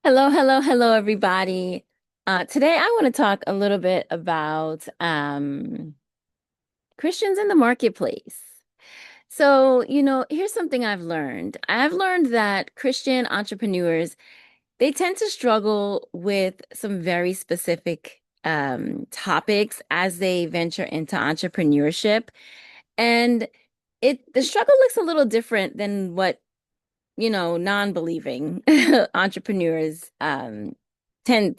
Hello, hello, hello, everybody. Today I want to talk a little bit about Christians in the marketplace. So, here's something I've learned. I've learned that Christian entrepreneurs, they tend to struggle with some very specific topics as they venture into entrepreneurship. And the struggle looks a little different than what non-believing entrepreneurs the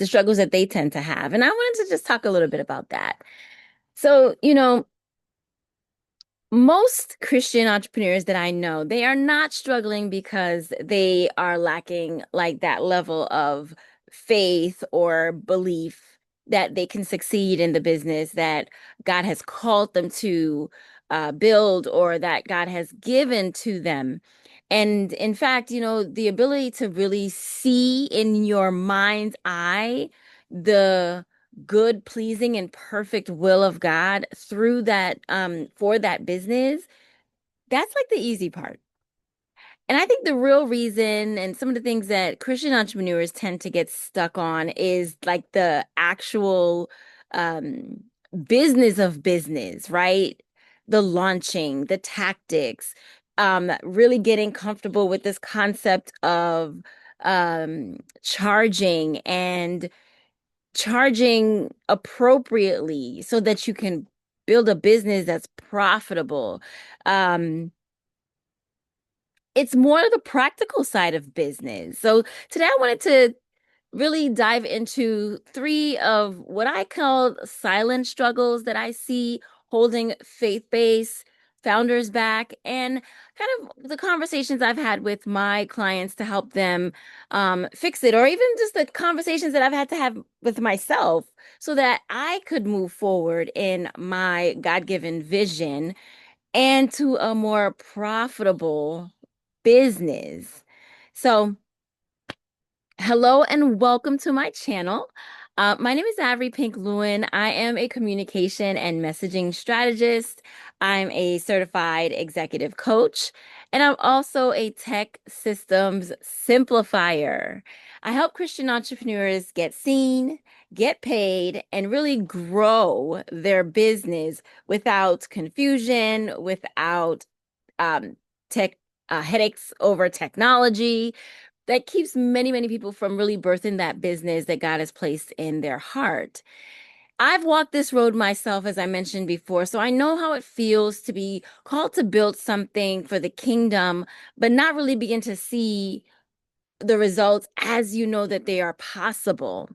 struggles that they tend to have. And I wanted to just talk a little bit about that. So, most Christian entrepreneurs that I know, they are not struggling because they are lacking like that level of faith or belief that they can succeed in the business that God has called them to build or that God has given to them. And in fact, the ability to really see in your mind's eye the good, pleasing, and perfect will of God through that for that business, that's like the easy part. And I think the real reason and some of the things that Christian entrepreneurs tend to get stuck on is like the actual um business of business, right? The launching, the tactics, really getting comfortable with this concept of charging and charging appropriately so that you can build a business that's profitable. Um, it's more the practical side of business. So today I wanted to really dive into three of what I call silent struggles that I see holding faith-based founders back and kind of the conversations I've had with my clients to help them fix it, or even just the conversations that I've had to have with myself so that I could move forward in my God-given vision and to a more profitable business. So, hello and welcome to my channel. My name is Avery Pink-Lewin. I am a communication and messaging strategist. I'm a certified executive coach, and I'm also a tech systems simplifier. I help Christian entrepreneurs get seen, get paid, and really grow their business without confusion, without um, tech headaches over technology that keeps many, many people from really birthing that business that God has placed in their heart. I've walked this road myself, as I mentioned before, so I know how it feels to be called to build something for the kingdom, but not really begin to see the results as you know that they are possible.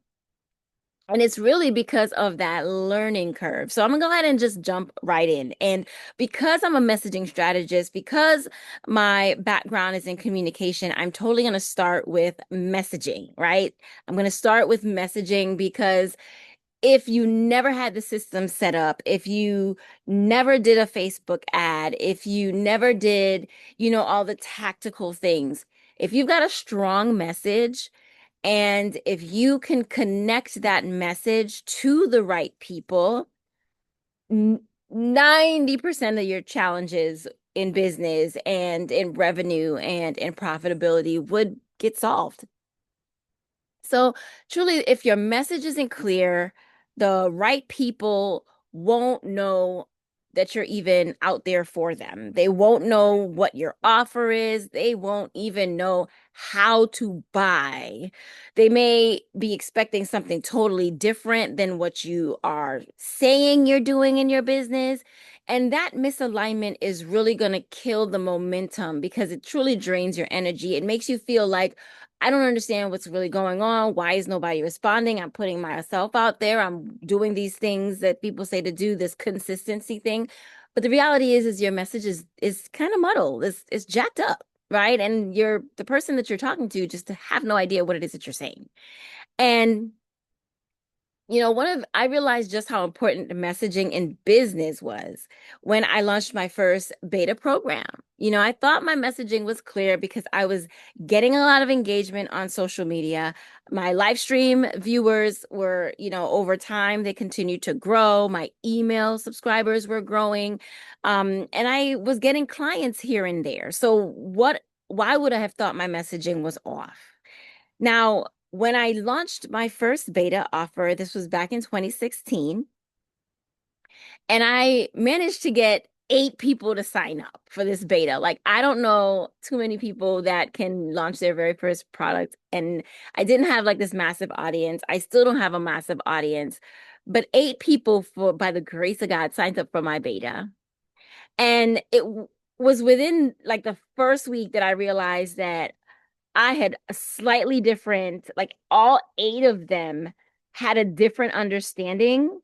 And it's really because of that learning curve. So I'm gonna go ahead and just jump right in. And because I'm a messaging strategist, because my background is in communication, I'm totally gonna start with messaging, right? I'm gonna start with messaging because if you never had the system set up, if you never did a Facebook ad, if you never did, all the tactical things, if you've got a strong message, and if you can connect that message to the right people, 90% of your challenges in business and in revenue and in profitability would get solved. So, truly, if your message isn't clear, the right people won't know that you're even out there for them. They won't know what your offer is. They won't even know how to buy. They may be expecting something totally different than what you are saying you're doing in your business. And that misalignment is really going to kill the momentum because it truly drains your energy. It makes you feel like, I don't understand what's really going on. Why is nobody responding? I'm putting myself out there. I'm doing these things that people say to do, this consistency thing. But the reality is your message is kind of muddled. It's jacked up, right? And you're the person that you're talking to just to have no idea what it is that you're saying. And I realized just how important the messaging in business was when I launched my first beta program. I thought my messaging was clear because I was getting a lot of engagement on social media. My live stream viewers were, over time, they continued to grow. My email subscribers were growing. And I was getting clients here and there. So why would I have thought my messaging was off? Now, when I launched my first beta offer, this was back in 2016, and I managed to get 8 people to sign up for this beta. Like, I don't know too many people that can launch their very first product. And I didn't have like this massive audience. I still don't have a massive audience, but 8 people, for by the grace of God, signed up for my beta. And was within like the first week that I realized that I had a slightly different, like all 8 of them had a different understanding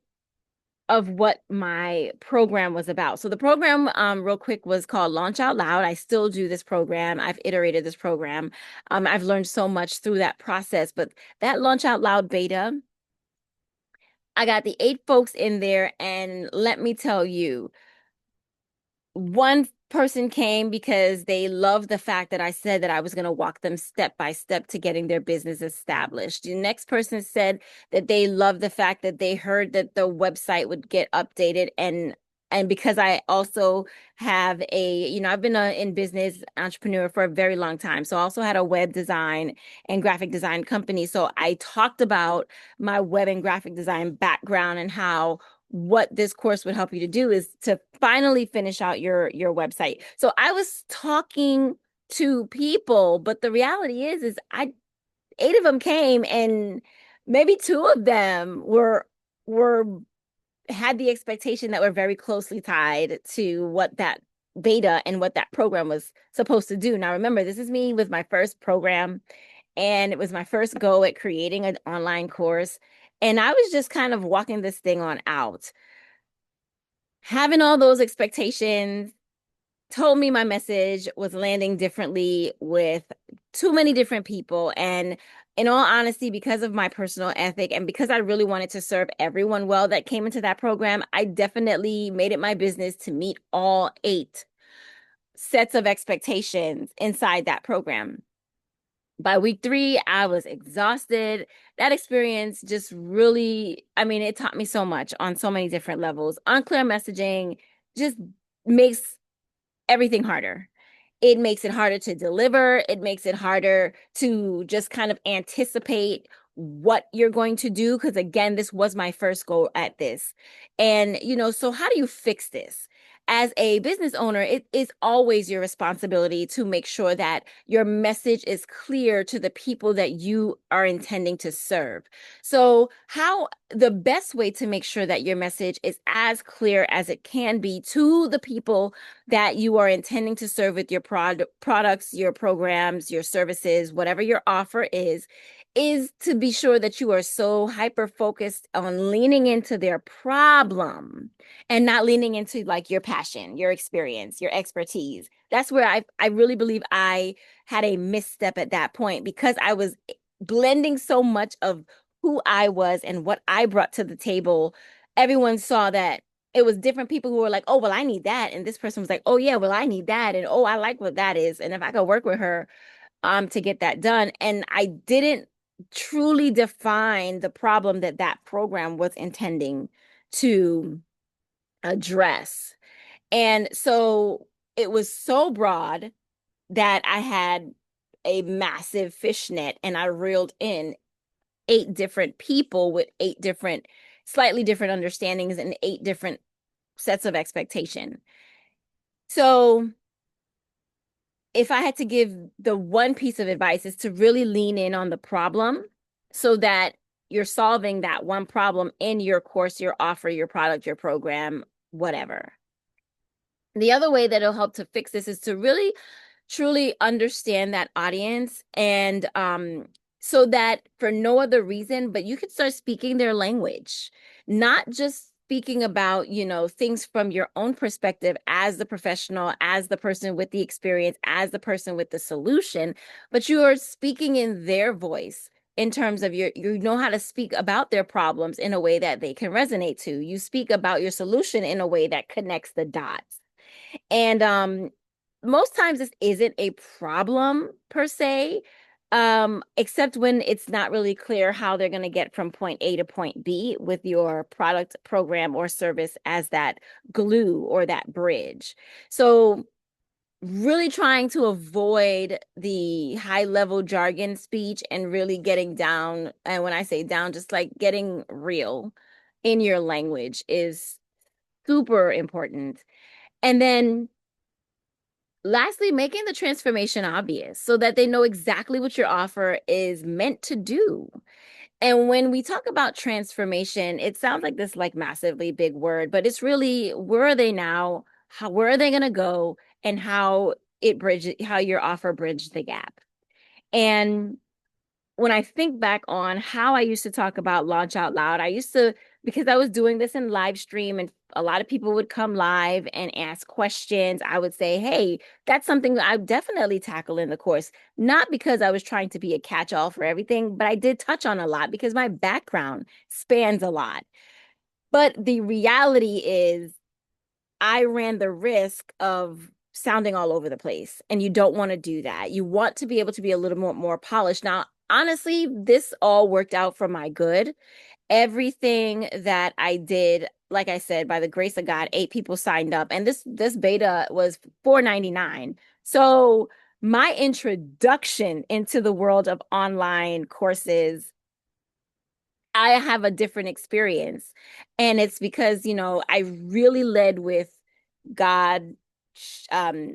of what my program was about. So the program, real quick, was called Launch Out Loud. I still do this program. I've iterated this program. I've learned so much through that process. But that Launch Out Loud beta, I got the 8 folks in there, and let me tell you, one person came because they loved the fact that I said that I was going to walk them step by step to getting their business established. The next person said that they loved the fact that they heard that the website would get updated, and because I also have I've been in business entrepreneur for a very long time. So I also had a web design and graphic design company. So I talked about my web and graphic design background and how what this course would help you to do is to finally finish out your website. So I was talking to people, but the reality is I 8 of them came, and maybe 2 of them were had the expectation that we're very closely tied to what that beta and what that program was supposed to do. Now, remember, this is me with my first program, and it was my first go at creating an online course. And I was just kind of walking this thing on out, having all those expectations told me my message was landing differently with too many different people. And in all honesty, because of my personal ethic and because I really wanted to serve everyone well that came into that program, I definitely made it my business to meet all 8 sets of expectations inside that program. By week 3, I was exhausted. That experience just really, I mean, it taught me so much on so many different levels. Unclear messaging just makes everything harder. It makes it harder to deliver. It makes it harder to just kind of anticipate what you're going to do. Because again, this was my first go at this. And, so how do you fix this? As a business owner, it is always your responsibility to make sure that your message is clear to the people that you are intending to serve. So, how the best way to make sure that your message is as clear as it can be to the people that you are intending to serve with your products, your programs, your services, whatever your offer is to be sure that you are so hyper focused on leaning into their problem and not leaning into like your passion, your experience, your expertise. That's where I really believe I had a misstep at that point because I was blending so much of who I was and what I brought to the table. Everyone saw that it was different people who were like, oh, well, I need that. And this person was like, oh, yeah, well, I need that. And oh, I like what that is. And if I could work with her to get that done. And I didn't truly define the problem that that program was intending to address. And so it was so broad that I had a massive fishnet and I reeled in 8 different people with 8 different, slightly different understandings and 8 different sets of expectation. So if I had to give the one piece of advice is to really lean in on the problem so that you're solving that one problem in your course, your offer, your product, your program, whatever. The other way that it'll help to fix this is to really truly understand that audience and so that for no other reason, but you can start speaking their language, not just speaking about, things from your own perspective as the professional, as the person with the experience, as the person with the solution, but you are speaking in their voice in terms of you know how to speak about their problems in a way that they can resonate to. You speak about your solution in a way that connects the dots. And most times this isn't a problem per se, except when it's not really clear how they're going to get from point A to point B with your product, program, or service as that glue or that bridge. So really trying to avoid the high level jargon speech and really getting down. And when I say down, just like getting real in your language is super important. And then lastly, making the transformation obvious so that they know exactly what your offer is meant to do. And when we talk about transformation, it sounds like this like massively big word, but it's really where are they now? Where are they going to go? And how your offer bridged the gap. And when I think back on how I used to talk about launch out loud, I used to, because I was doing this in live stream and a lot of people would come live and ask questions. I would say, hey, that's something that I definitely tackle in the course. Not because I was trying to be a catch-all for everything, but I did touch on a lot because my background spans a lot. But the reality is, I ran the risk of sounding all over the place, and you don't want to do that. You want to be able to be a little more polished. Now, honestly, this all worked out for my good. Everything that I did, like I said, by the grace of God, 8 people signed up, and this beta was $4.99. So my introduction into the world of online courses, I have a different experience. And it's because, I really led with God,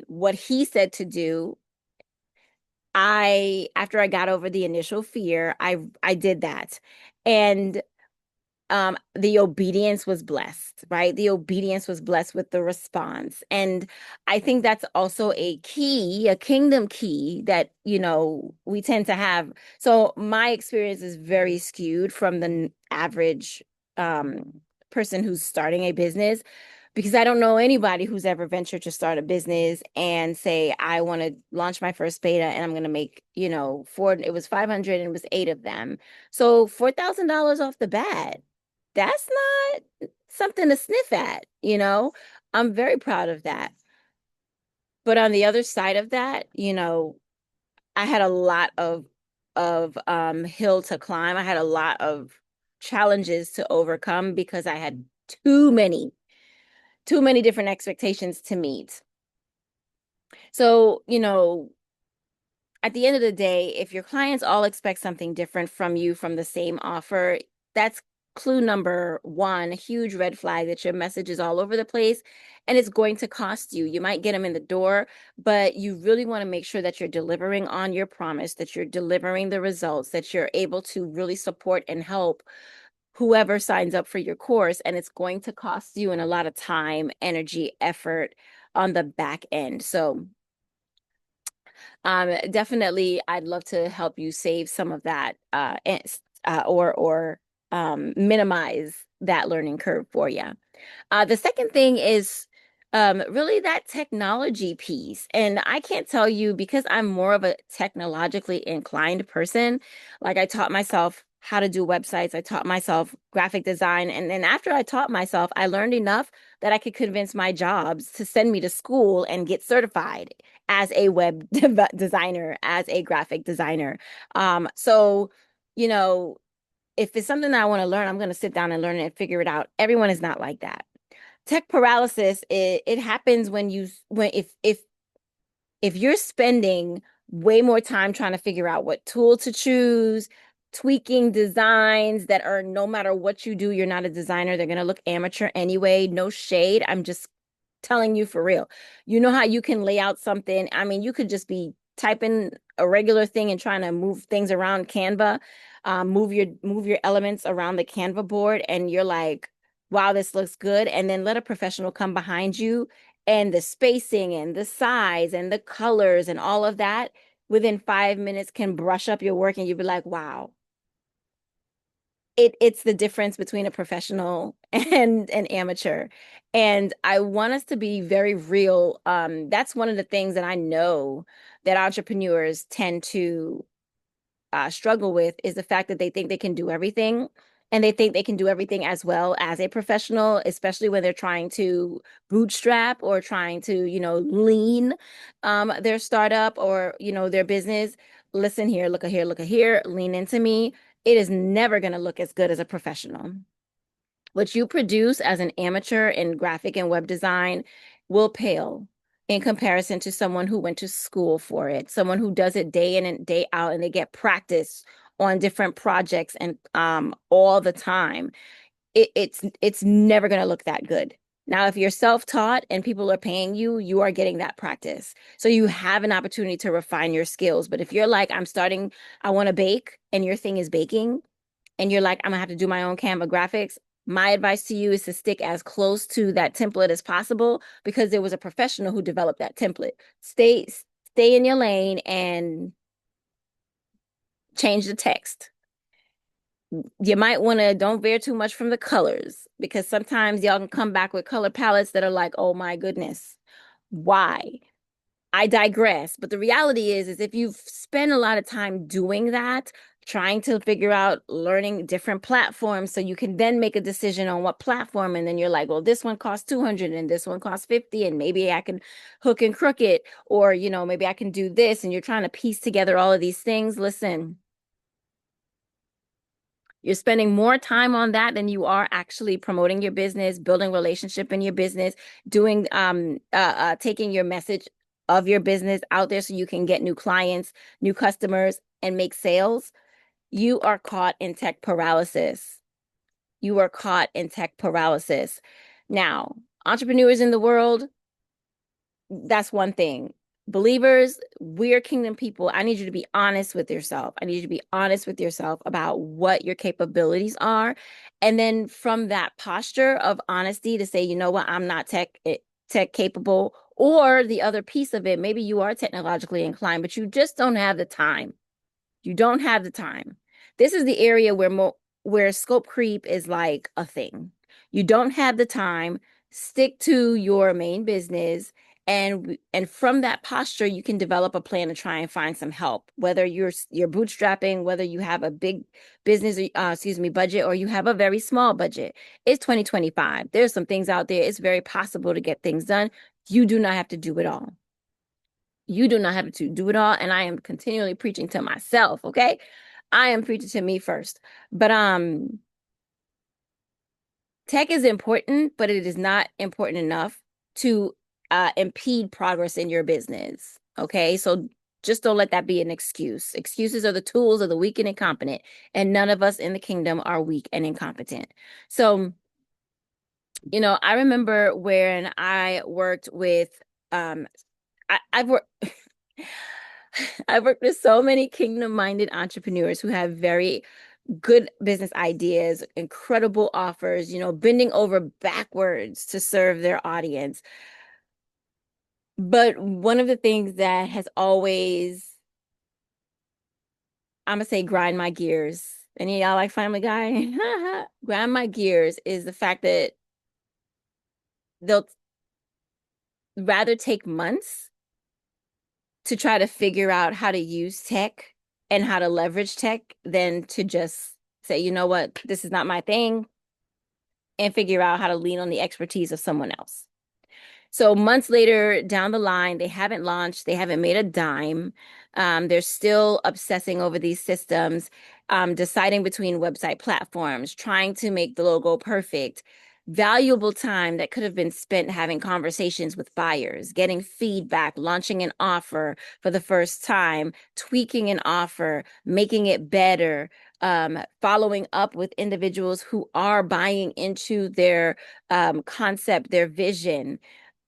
what he said to do. After I got over the initial fear, I did that. And the obedience was blessed, right? The obedience was blessed with the response. And I think that's also a key, a kingdom key that, we tend to have. So my experience is very skewed from the average person who's starting a business, because I don't know anybody who's ever ventured to start a business and say, I want to launch my first beta and I'm going to make, it was 500 and it was 8 of them. So $4,000 off the bat, that's not something to sniff at. I'm very proud of that. But on the other side of that, I had a lot of hill to climb. I had a lot of challenges to overcome because I had too many different expectations to meet. So, at the end of the day, if your clients all expect something different from you from the same offer, that's clue number one, huge red flag that your message is all over the place and it's going to cost you. You might get them in the door, but you really want to make sure that you're delivering on your promise, that you're delivering the results, that you're able to really support and help whoever signs up for your course. And it's going to cost you in a lot of time, energy, effort on the back end. So, definitely, I'd love to help you save some of that, or minimize that learning curve for you. The second thing is really that technology piece. And I can't tell you because I'm more of a technologically inclined person. Like I taught myself how to do websites, I taught myself graphic design. And then after I taught myself, I learned enough that I could convince my jobs to send me to school and get certified as a web designer, as a graphic designer. So, you know, if it's something that I want to learn, I'm going to sit down and learn it and figure it out. Everyone is not like that. Tech paralysis, it happens if you're spending way more time trying to figure out what tool to choose, tweaking designs that are, no matter what you do, you're not a designer, they're going to look amateur anyway. No shade. I'm just telling you for real. You know how you can lay out something? I mean, you could just be typing a regular thing and trying to move things around Canva, move your elements around the Canva board, and you're like, wow, this looks good. And then let a professional come behind you, and the spacing and the size and the colors and all of that within 5 minutes can brush up your work, and you'll be like, wow. It's the difference between a professional and an amateur. And I want us to be very real. That's one of the things that I know that entrepreneurs tend to struggle with, is the fact that they think they can do everything. And they think they can do everything as well as a professional, especially when they're trying to bootstrap or trying to, lean their startup or, their business. Listen here, look at here, lean into me. It is never going to look as good as a professional. What you produce as an amateur in graphic and web design will pale in comparison to someone who went to school for it, someone who does it day in and day out, and they get practice on different projects and all the time. It's never going to look that good. Now, if you're self-taught and people are paying you, you are getting that practice. So you have an opportunity to refine your skills. But if you're like, I'm starting, I want to bake, and your thing is baking, and you're like, I'm gonna have to do my own Canva graphics, my advice to you is to stick as close to that template as possible because there was a professional who developed that template. Stay in your lane and change the text. You might want to don't veer too much from the colors because sometimes y'all can come back with color palettes that are like, oh my goodness, why? I digress. But the reality is if you've spent a lot of time doing that, trying to figure out learning different platforms so you can then make a decision on what platform, and then you're like, well, this one costs 200 and this one costs 50, and maybe I can hook and crook it, or maybe I can do this, and you're trying to piece together all of these things. Listen, you're spending more time on that than you are actually promoting your business, building relationship in your business, doing taking your message of your business out there so you can get new clients, new customers, and make sales. You are caught in tech paralysis. You are caught in tech paralysis. Now, entrepreneurs in the world, that's one thing. Believers, we're kingdom people. I need you to be honest with yourself. I need you to be honest with yourself about what your capabilities are. And then from that posture of honesty to say, you know what, I'm not tech capable. Or the other piece of it, maybe you are technologically inclined, but you just don't have the time. You don't have the time. This is the area where scope creep is like a thing. You don't have the time. Stick to your main business, and from that posture, you can develop a plan to try and find some help. Whether you're bootstrapping, whether you have a big business, budget, or you have a very small budget. It's 2025. There's some things out there. It's very possible to get things done. You do not have to do it all. You do not have to do it all. And I am continually preaching to myself, okay? I am preaching to me first. But tech is important, but it is not important enough to impede progress in your business. Okay. So just don't let that be an excuse. Excuses are the tools of the weak and incompetent, and none of us in the kingdom are weak and incompetent. So, I remember when I worked with I've worked I've worked with so many kingdom-minded entrepreneurs who have very good business ideas, incredible offers, bending over backwards to serve their audience. But one of the things that has always, I'm gonna say, grind my gears. Any of y'all like Family Guy? Grind my gears is the fact that they'll rather take months to try to figure out how to use tech and how to leverage tech than to just say, you know what, this is not my thing, and figure out how to lean on the expertise of someone else. So months later down the line, they haven't launched, they haven't made a dime. They're still obsessing over these systems, deciding between website platforms, trying to make the logo perfect. Valuable time that could have been spent having conversations with buyers, getting feedback, launching an offer for the first time, tweaking an offer, making it better, following up with individuals who are buying into their concept, their vision.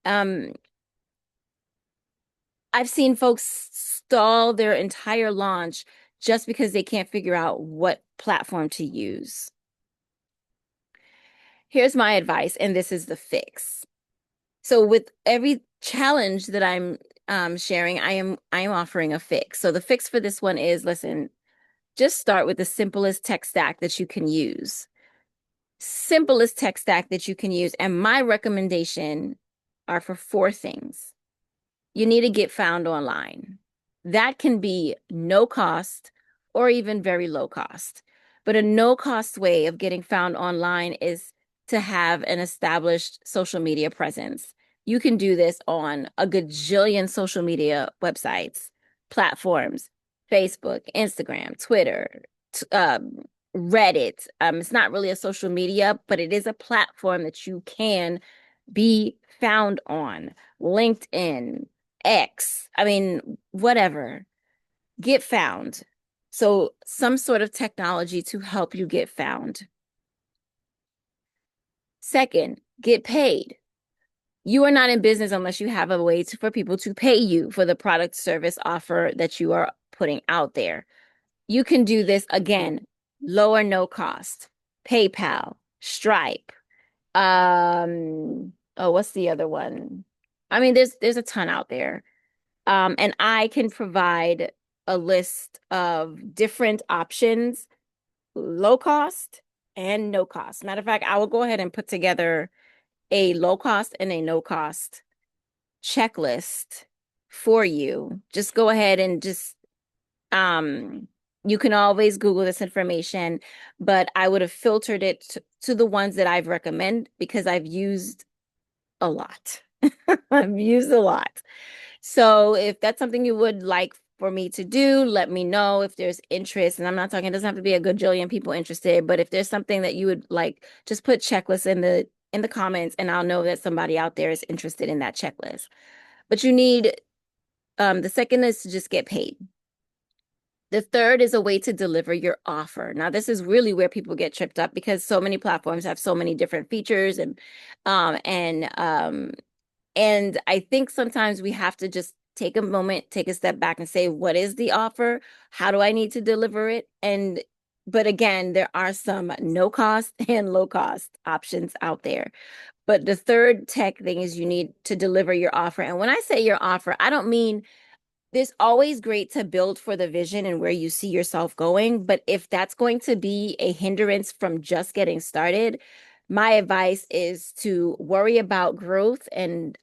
Um, I've seen folks stall their entire launch just because they can't figure out what platform to use. Here's my advice, and this is the fix. So with every challenge that I'm sharing, I am offering a fix. So the fix for this one is, listen, just start with the simplest tech stack that you can use. Simplest tech stack that you can use. And my recommendation are for four things. You need to get found online. That can be no cost or even very low cost. But a no cost way of getting found online is to have an established social media presence. You can do this on a gajillion social media websites, platforms, Facebook, Instagram, Twitter, Reddit. It's not really a social media, but it is a platform that you can be found on LinkedIn, X, I mean, whatever. Get found. So, some sort of technology to help you get found. Second, get paid. You are not in business unless you have a way for people to pay you for the product service offer that you are putting out there. You can do this again, low or no cost. PayPal, Stripe. Oh, what's the other one? I mean, there's a ton out there. And I can provide a list of different options, low cost and no cost. Matter of fact, I will go ahead and put together a low cost and a no cost checklist for you. Just go ahead and just um you can always Google this information, but I would have filtered it to the ones that I've recommend because I've used a lot. I've used a lot. So if that's something you would like for me to do, let me know if there's interest. And I'm not talking, it doesn't have to be a gajillion people interested, but if there's something that you would like, just put checklist in the comments and I'll know that somebody out there is interested in that checklist. But you need the second is to just get paid. The third is a way to deliver your offer. Now, this is really where people get tripped up because so many platforms have so many different features um and um and I think sometimes we have to just take a moment, take a step back and say, what is the offer? How do I need to deliver it? But again, there are some no cost and low cost options out there. But the third tech thing is you need to deliver your offer. And when I say your offer, I don't mean it's always great to build for the vision and where you see yourself going. But if that's going to be a hindrance from just getting started, my advice is to worry about growth and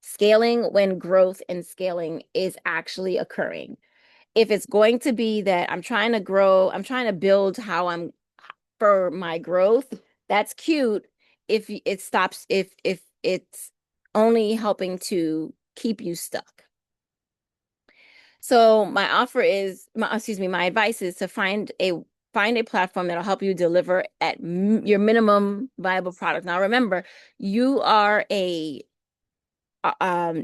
scaling when growth and scaling is actually occurring. If it's going to be that I'm trying to grow, I'm trying to build how I'm for my growth, that's cute. If it stops, if it's only helping to keep you stuck. So my offer is, excuse me, my advice is to find a platform that'll help you deliver at your minimum viable product. Now remember, you are a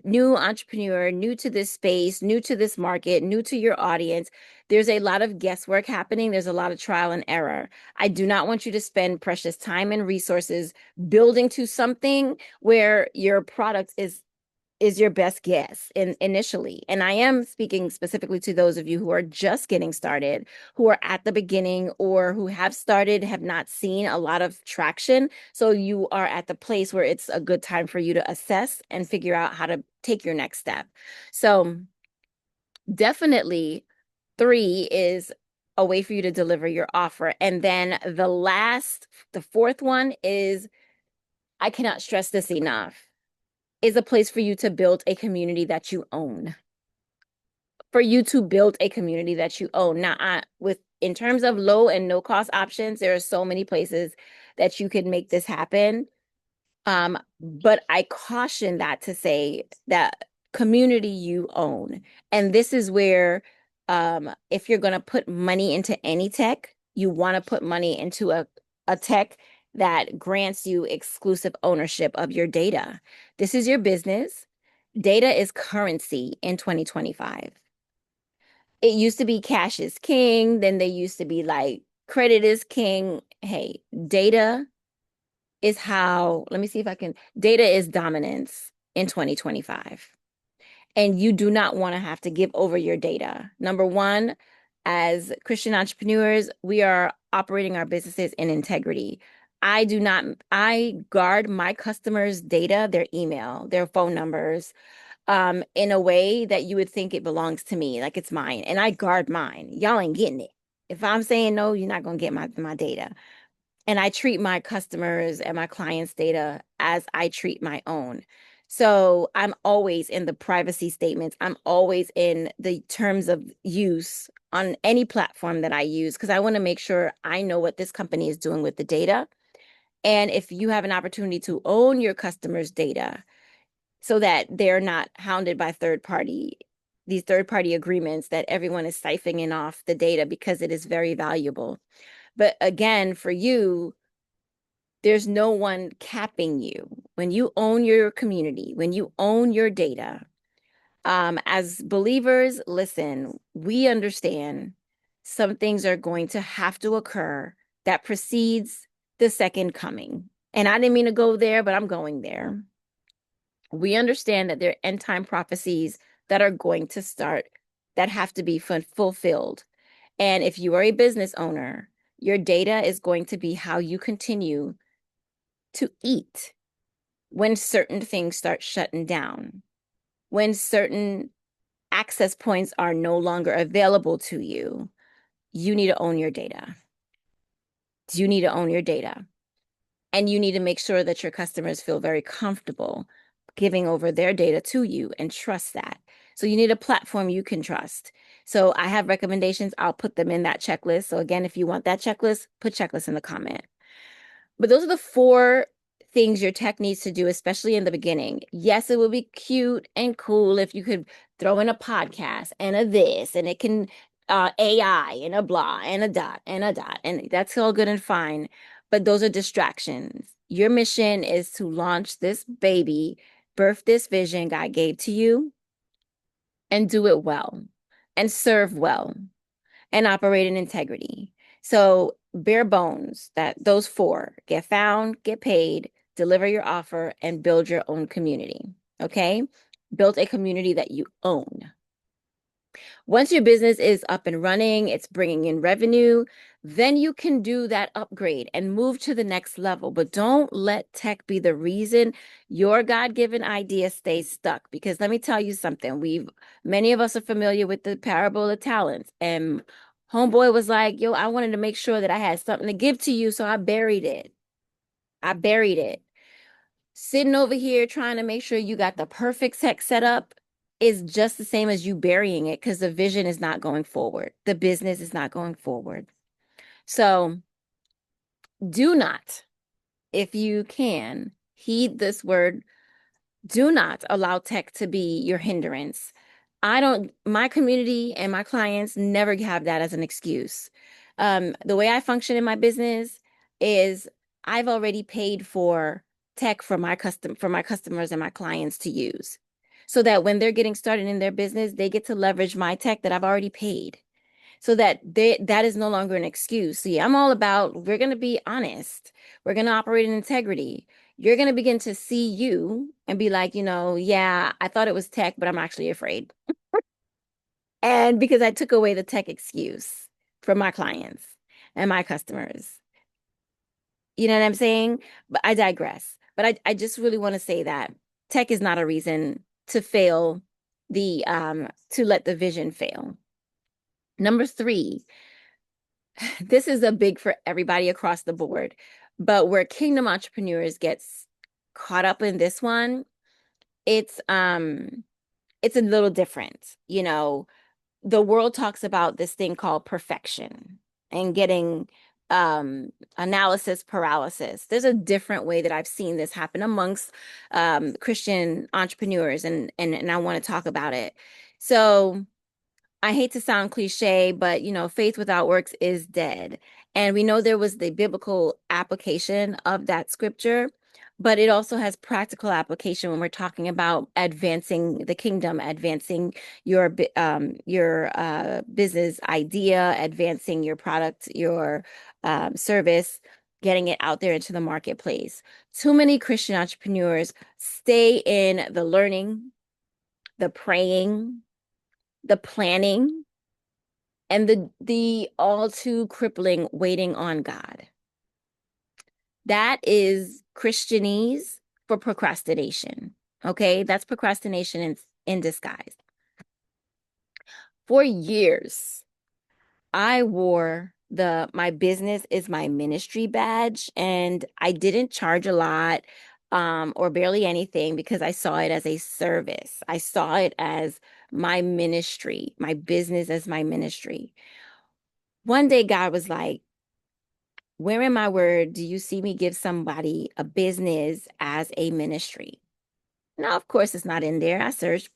new entrepreneur, new to this space, new to this market, new to your audience. There's a lot of guesswork happening. There's a lot of trial and error. I do not want you to spend precious time and resources building to something where your product is your best guess initially. And I am speaking specifically to those of you who are just getting started, who are at the beginning, or who have started, have not seen a lot of traction. So you are at the place where it's a good time for you to assess and figure out how to take your next step. So definitely three is a way for you to deliver your offer. And then the fourth one is, I cannot stress this enough, is a place for you to build a community that you own. For you to build a community that you own. Now, with in terms of low and no cost options, there are so many places that you can make this happen. But I caution that to say that community you own. And this is where if you're going to put money into any tech, you want to put money into a tech that grants you exclusive ownership of your data. This is your business. Data is currency in 2025. It used to be cash is king, then they used to be like credit is king. Hey, data is how, let me see if I can, data is dominance in 2025. And you do not want to have to give over your data. Number one, as Christian entrepreneurs, we are operating our businesses in integrity. I guard my customers' data, their email, their phone numbers, in a way that you would think it belongs to me, like it's mine. And I guard mine. Y'all ain't getting it. If I'm saying no, you're not gonna get my data. And I treat my customers and my clients' data as I treat my own. So I'm always in the privacy statements. I'm always in the terms of use on any platform that I use because I want to make sure I know what this company is doing with the data. And if you have an opportunity to own your customers' data so that they're not hounded by these third party agreements that everyone is siphoning off the data because it is very valuable. But again, for you, There's no one capping you. When you own your community, when you own your data, as believers, listen, we understand some things are going to have to occur that precedes the second coming. And I didn't mean to go there, but I'm going there. We understand that there are end time prophecies that are going to start that have to be fulfilled. And if you are a business owner, your data is going to be how you continue to eat when certain things start shutting down, when certain access points are no longer available to you. You need to own your data. You need to own your data. And you need to make sure that your customers feel very comfortable giving over their data to you and trust that. So you need a platform you can trust. So I have recommendations. I'll put them in that checklist. So again, if you want that checklist, put checklist in the comment. But those are the four things your tech needs to do, especially in the beginning. Yes, it would be cute and cool if you could throw in a podcast and a this, and it can AI and a blah and a dot and a dot, and that's all good and fine. But those are distractions. Your mission is to launch this baby, birth this vision God gave to you, and do it well, and serve well, and operate in integrity. So bare bones, that those four: get found, get paid, deliver your offer, and build your own community. Okay. Build a community that you own. Once your business is up and running, it's bringing in revenue, then you can do that upgrade and move to the next level. But don't let tech be the reason your God-given idea stays stuck. Because let me tell you something, many of us are familiar with the parable of talents. And homeboy was like, yo, I wanted to make sure that I had something to give to you, so I buried it. I buried it. Sitting over here trying to make sure you got the perfect tech setup is just the same as you burying it because the vision is not going forward. The business is not going forward. So do not, if you can, heed this word. Do not allow tech to be your hindrance. My community and my clients never have that as an excuse. The way I function in my business is I've already paid for tech for my customers and my clients to use so that when they're getting started in their business, they get to leverage my tech that I've already paid so that that is no longer an excuse. See, I'm all about we're going to be honest. We're going to operate in integrity. You're going to begin to see you and be like, yeah, I thought it was tech, but I'm actually afraid. And because I took away the tech excuse from my clients and my customers. You know what I'm saying? But I digress. But I just really want to say that tech is not a reason to fail to let the vision fail. Number three, this is a big for everybody across the board, but where kingdom entrepreneurs gets caught up in this one, it's it's a little different. The world talks about this thing called perfection and getting analysis paralysis. There's a different way that I've seen this happen amongst Christian entrepreneurs, and I want to talk about it. So I hate to sound cliche, but faith without works is dead. And we know there was the biblical application of that scripture, but it also has practical application when we're talking about advancing the kingdom, advancing your business idea, advancing your product, your service, getting it out there into the marketplace. Too many Christian entrepreneurs stay in the learning, the praying, the planning, and the all too crippling waiting on God. That is Christianese for procrastination. Okay, that's procrastination in disguise. For years, I wore my business is my ministry badge, and I didn't charge a lot or barely anything because I saw it as a service. I saw it as my ministry, my business as my ministry. One day, God was like, where in my word do you see me give somebody a business as a ministry? Now, of course, it's not in there. I searched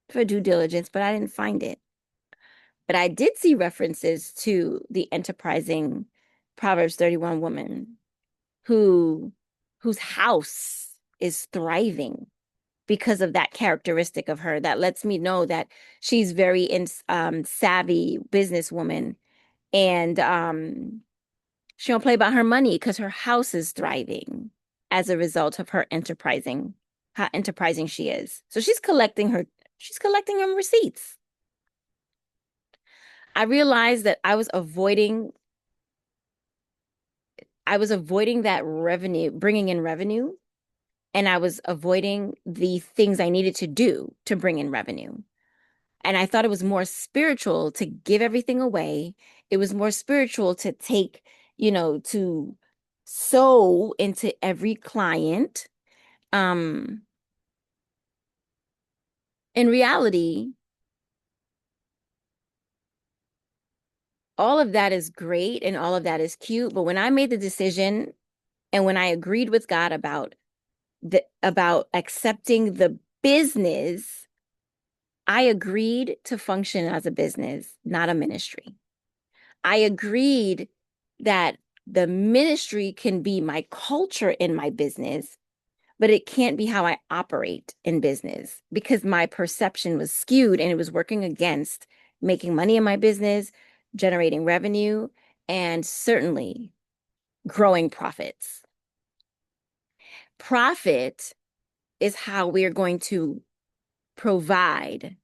for due diligence, but I didn't find it. But I did see references to the enterprising Proverbs 31 woman. who whose house is thriving because of that characteristic of her. That lets me know that she's very savvy businesswoman, and she don't play about her money because her house is thriving as a result of her enterprising, how enterprising she is. So she's collecting her receipts. I realized that I was avoiding that revenue, bringing in revenue, and I was avoiding the things I needed to do to bring in revenue. And I thought it was more spiritual to give everything away. It was more spiritual to take, to sow into every client. Um, in reality, all of that is great and all of that is cute. But when I made the decision and when I agreed with God about accepting the business, I agreed to function as a business, not a ministry. I agreed that the ministry can be my culture in my business, but it can't be how I operate in business because my perception was skewed and it was working against making money in my business, generating revenue, and certainly growing profits. Profit is how we are going to provide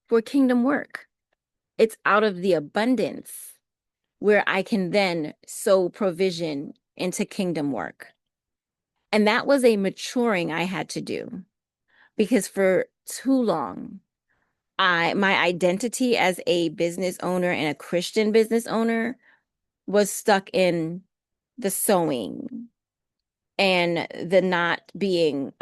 for kingdom work. It's out of the abundance where I can then sow provision into kingdom work. And that was a maturing I had to do because for too long, my identity as a business owner and a Christian business owner was stuck in the sowing and the not being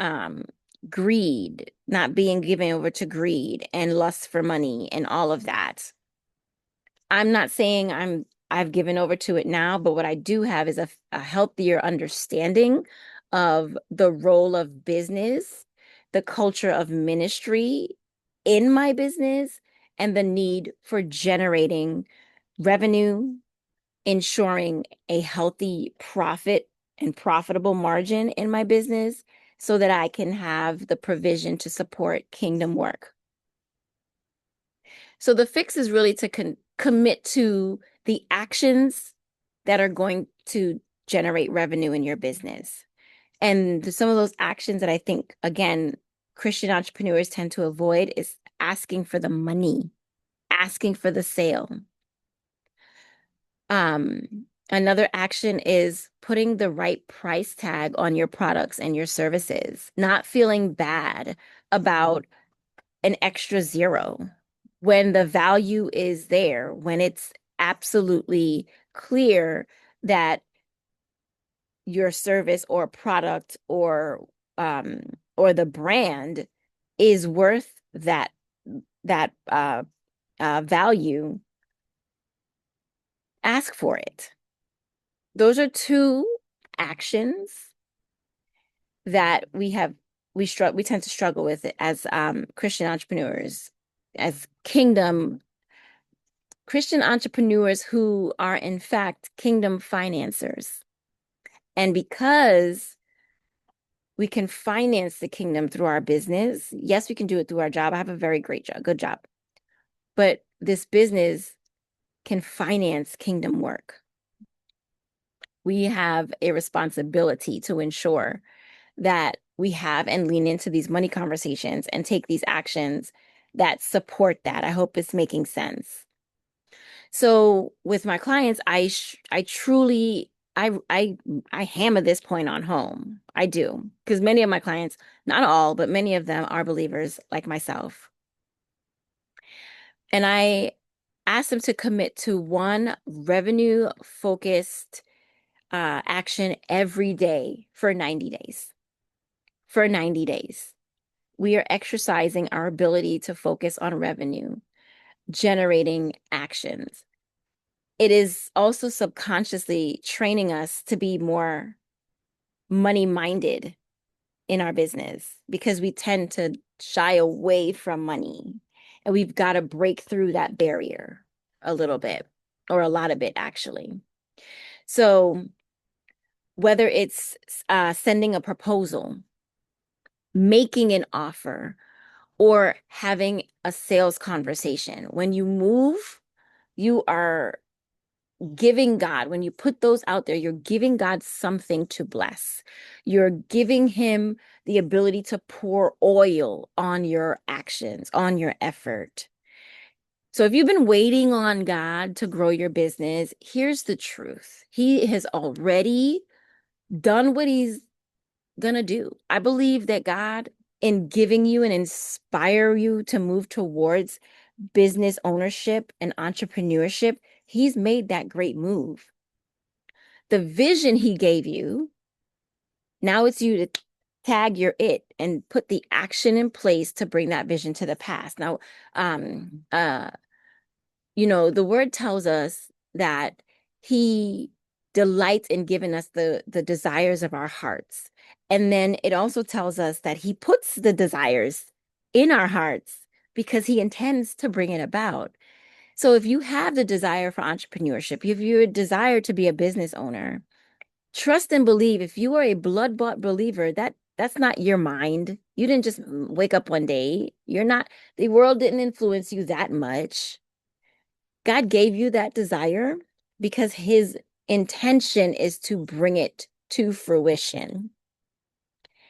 greed, not being given over to greed and lust for money and all of that. I'm not saying I've given over to it now, but what I do have is a healthier understanding of the role of business, the culture of ministry in my business, and the need for generating revenue, ensuring a healthy profit and profitable margin in my business so that I can have the provision to support kingdom work. So the fix is really to commit to the actions that are going to generate revenue in your business. And some of those actions that I think, again, Christian entrepreneurs tend to avoid is asking for the money, asking for the sale. Another action is putting the right price tag on your products and your services, not feeling bad about an extra zero when the value is there, when it's absolutely clear that your service or product or the brand is worth that value. Ask for it. Those are two actions that we tend to struggle with it as Christian entrepreneurs, as kingdom Christian entrepreneurs who are in fact kingdom financiers. And because we can finance the kingdom through our business, yes, we can do it through our job. I have a very great job, good job. But this business can finance kingdom work. We have a responsibility to ensure that we have and lean into these money conversations and take these actions that support that. I hope it's making sense. So with my clients, I truly I hammer this point on home. I do because many of my clients, not all, but many of them are believers like myself. And I ask them to commit to one revenue focused action every day for 90 days. For 90 days, we are exercising our ability to focus on revenue, generating actions. It is also subconsciously training us to be more money minded in our business because we tend to shy away from money. And we've got to break through that barrier a little bit or a lot of it, actually. So, whether it's sending a proposal, making an offer, or having a sales conversation. When you move, you are giving God, when you put those out there, you're giving God something to bless. You're giving him the ability to pour oil on your actions, on your effort. So if you've been waiting on God to grow your business, here's the truth. He has already done what he's going to do. I believe that God, in giving you and inspire you to move towards business ownership and entrepreneurship, he's made that great move. The vision he gave you, now it's you to tag your it and put the action in place to bring that vision to the past. Now, um, uh, the word tells us that he delights in giving us the desires of our hearts. And then it also tells us that he puts the desires in our hearts because he intends to bring it about. So if you have the desire for entrepreneurship, if you desire to be a business owner, trust and believe. If you are a blood-bought believer, that's not your mind. You didn't just wake up one day. The world didn't influence you that much. God gave you that desire because his intention is to bring it to fruition.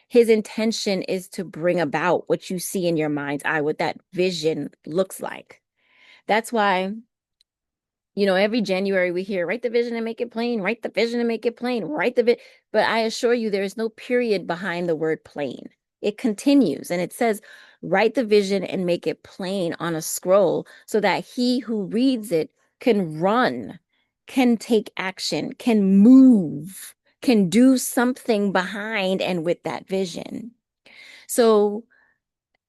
His intention is to bring about what you see in your mind's eye, what that vision looks like. That's why, every January we hear, write the vision and make it plain, write the vision and make it plain, but I assure you there is no period behind the word plain. It continues and it says, write the vision and make it plain on a scroll so that he who reads it can run, can take action, can move, can do something behind and with that vision. So,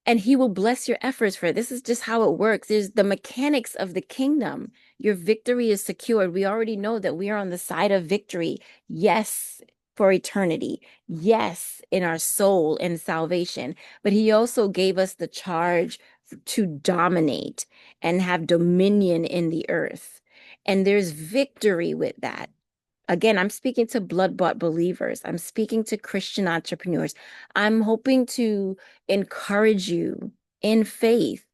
and he will bless your efforts for it. This is just how it works. There's the mechanics of the kingdom. Your victory is secured. We already know that we are on the side of victory. Yes, for eternity. Yes, in our soul and salvation. But he also gave us the charge to dominate and have dominion in the earth. And there's victory with that. Again, I'm speaking to blood-bought believers. I'm speaking to Christian entrepreneurs. I'm hoping to encourage you in faith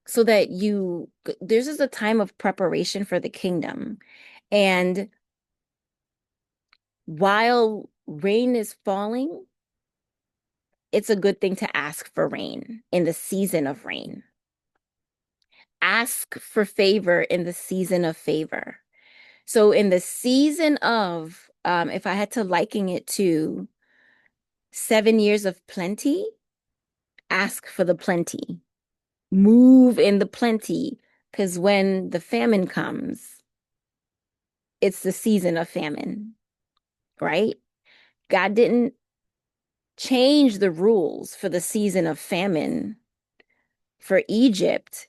so that this is a time of preparation for the kingdom. And while rain is falling, it's a good thing to ask for rain in the season of rain. Ask for favor in the season of favor. So in the season of, if I had to liken it to 7 years of plenty, ask for the plenty. Move in the plenty, because when the famine comes, it's the season of famine, right? God didn't change the rules for the season of famine for Egypt,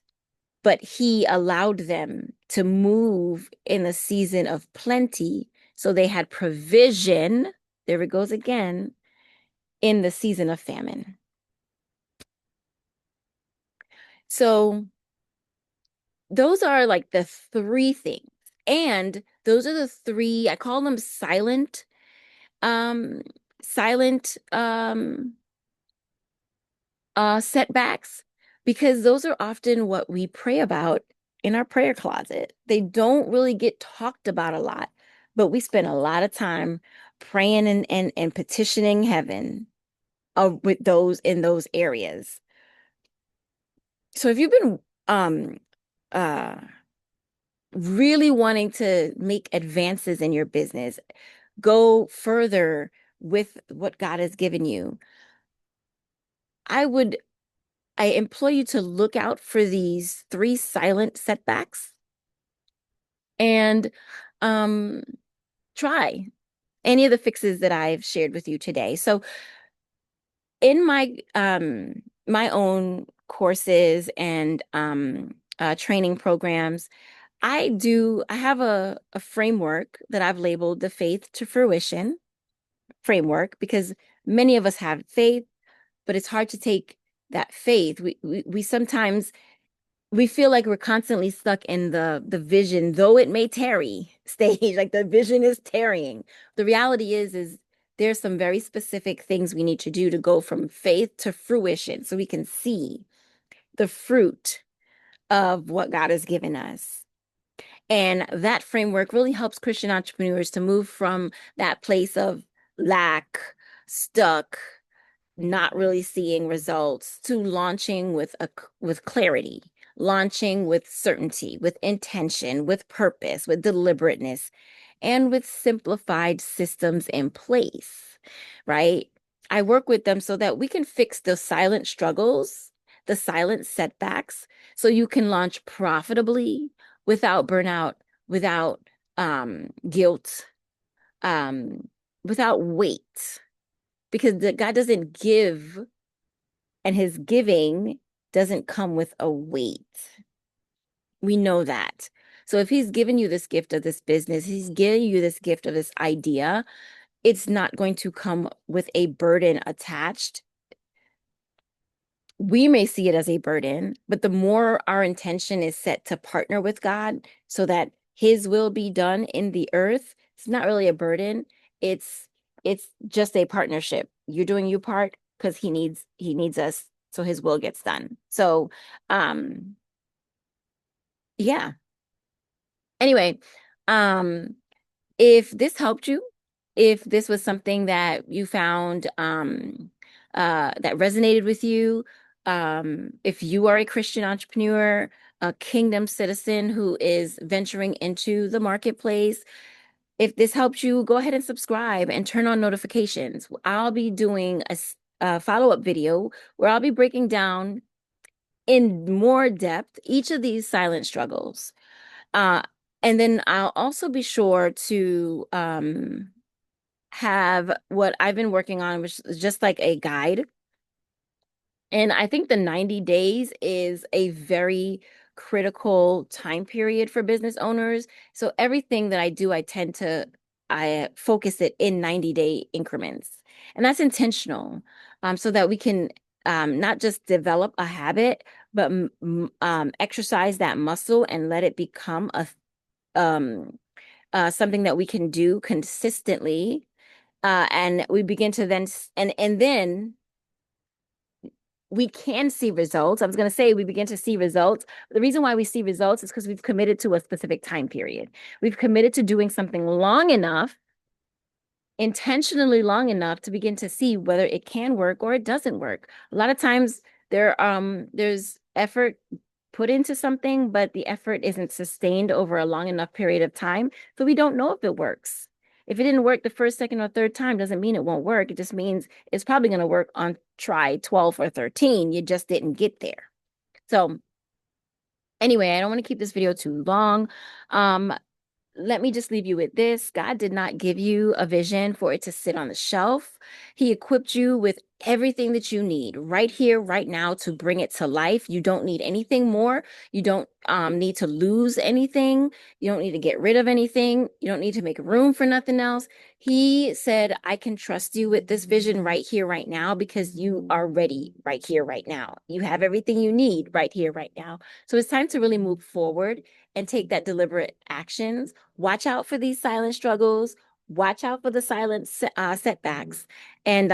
but he allowed them to move in the season of plenty. So they had provision, there it goes again, in the season of famine. So those are like the three things. And those are the three, I call them um, silent setbacks, because those are often what we pray about in our prayer closet. They don't really get talked about a lot, but we spend a lot of time praying and petitioning heaven with those in those areas. So if you've been uh really wanting to make advances in your business, go further with what God has given you, I implore you to look out for these three silent setbacks and um, try any of the fixes that I've shared with you today. So in my own courses and training programs, I have a framework that I've labeled the Faith to Fruition framework, because many of us have faith, but it's hard to take that faith. We sometimes we feel like we're constantly stuck in the vision, though it may tarry stage, like the vision is tarrying. The reality is there's some very specific things we need to do to go from faith to fruition so we can see the fruit of what God has given us. And that framework really helps Christian entrepreneurs to move from that place of lack, stuck, not really seeing results to launching with clarity, launching with certainty, with intention, with purpose, with deliberateness, and with simplified systems in place, right? I work with them so that we can fix the silent struggles, the silent setbacks, so you can launch profitably without burnout, without guilt, um, without weight, because God doesn't give, and his giving doesn't come with a weight. We know that. So if he's given you this gift of this business, he's giving you this gift of this idea, it's not going to come with a burden attached. We may see it as a burden, but the more our intention is set to partner with God so that his will be done in the earth, it's not really a burden. It's it's just a partnership. You're doing your part because he needs us so his will gets done. So um yeah. Anyway, um if this helped you, if this was something that you found that resonated with you, if you are a Christian entrepreneur, a kingdom citizen who is venturing into the marketplace, if this helps you, go ahead and subscribe and turn on notifications. I'll be doing a follow-up video where I'll be breaking down in more depth each of these silent struggles. Uh, and then I'll also be sure to have what I've been working on, which is just like a guide. And I think the 90 days is a very critical time period for business owners. So everything that I do, I focus it in 90-day increments. And that's intentional, so that we can not just develop a habit, but exercise that muscle and let it become a something that we can do consistently. And we begin to then we can see results. I was going to say we begin to see results. The reason why we see results is because we've committed to a specific time period. We've committed to doing something long enough, intentionally long enough to begin to see whether it can work or it doesn't work. A lot of times there's effort put into something, but the effort isn't sustained over a long enough period of time. So we don't know if it works. If it didn't work the first, second, or third time, doesn't mean it won't work. It just means it's probably going to work on try 12 or 13. You just didn't get there. So anyway, I don't want to keep this video too long. Let me just leave you with this. God did not give you a vision for it to sit on the shelf. He equipped you with everything that you need right here, right now to bring it to life. You don't need anything more. You don't need to lose anything. You don't need to get rid of anything. You don't need to make room for nothing else. He said, I can trust you with this vision right here, right now, because you are ready right here, right now. You have everything you need right here, right now. So it's time to really move forward and take that deliberate actions. Watch out for these silent struggles. Watch out for the silent setbacks, and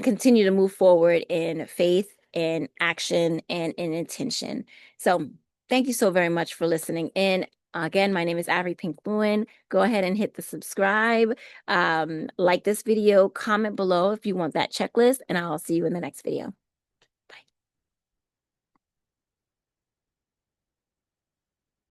continue to move forward in faith and action and in intention. So thank you so very much for listening in. Again, my name is Avery Pink-Lewin. Go ahead and hit the subscribe, like this video, comment below if you want that checklist, and I'll see you in the next video.